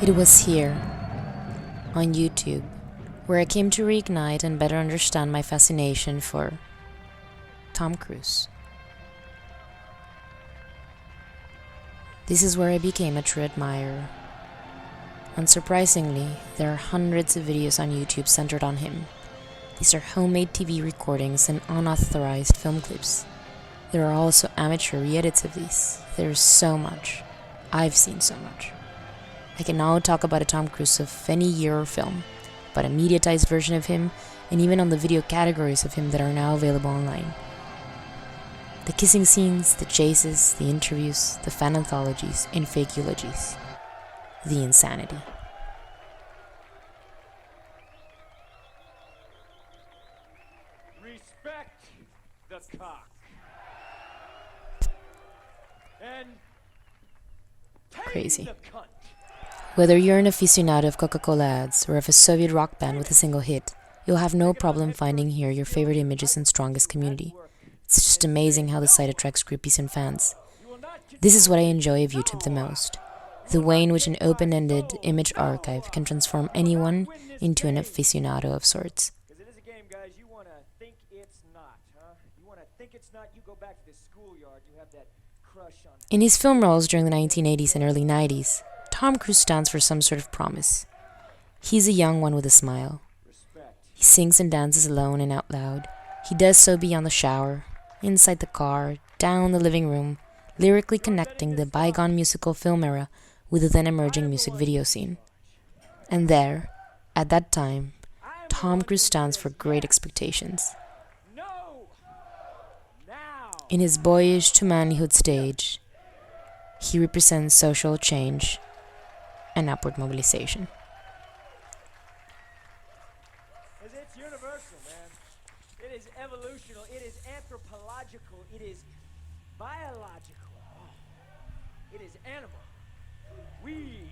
It was here, on YouTube, where I came to reignite and better understand my fascination for Tom Cruise. This is where I became a true admirer. Unsurprisingly, there are hundreds of videos on YouTube centered on him. These are homemade TV recordings and unauthorized film clips. There are also amateur re-edits of these. There is so much. I've seen so much. I can now talk about a Tom Cruise of any year or film, about a mediatized version of him, and even on the video categories of him that are now available online. The kissing scenes, the chases, the interviews, the fan anthologies, and fake eulogies. The insanity. Respect the cock. And Crazy. the cunt. Whether you're an aficionado of Coca-Cola ads or of a Soviet rock band with a single hit, you'll have no problem finding here your favorite images and strongest community. It's just amazing how the site attracts groupies and fans. This is what I enjoy of YouTube the most. The way in which an open-ended image archive can transform anyone into an aficionado of sorts. Because it is a game, guys. You want to think it's not, huh? You want to think it's not, you go back to the schoolyard. You have that crush on... In his film roles during the 1980s and early 90s, Tom Cruise stands for some sort of promise. He's a young one with a smile. He sings and dances alone and out loud. He does so beyond the shower, inside the car, down the living room, lyrically connecting the bygone musical film era with the then emerging music video scene. And there, at that time, Tom Cruise stands for great expectations. No! Now! In his boyish to manhood stage, he represents social change and upward mobilization. Because it's universal, man. It is evolutional. It is anthropological. It is biological. It is animal. We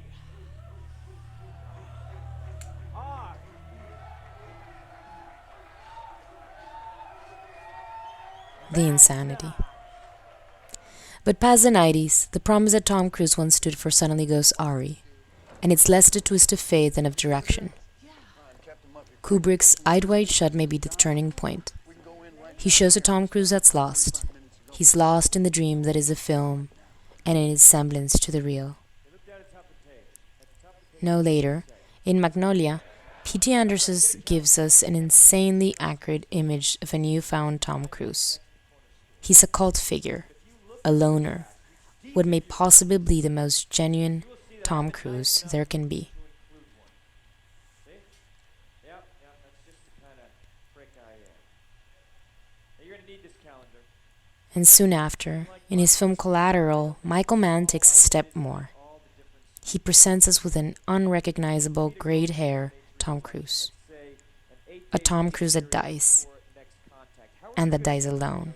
are The insanity. But past the 90s, the promise that Tom Cruise once stood for suddenly goes awry, and it's less the twist of fate than of direction. Kubrick's Eyed Wide Shut may be the turning point. He shows a Tom Cruise that's lost. He's lost in the dream that is a film, and in its semblance to the real. No later, in Magnolia, P.T. Anderson gives us an insanely accurate image of a newfound Tom Cruise. He's a cult figure, a loner, what may possibly be the most genuine Tom Cruise there can be. Yep, that's just the kind of prick I am. Now you're going to need this calendar. And soon after, in his film Collateral, Michael Mann takes a step more. He presents us with an unrecognizable grayed hair Tom Cruise. A Tom Cruise that dies, and that dies alone,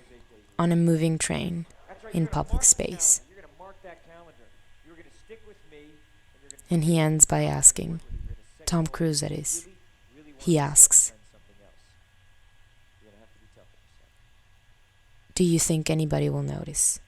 on a moving train, in public space. You're going to mark that calendar. You're going to stick with me. And he ends by asking, Tom Cruise that is, he asks, do you think anybody will notice?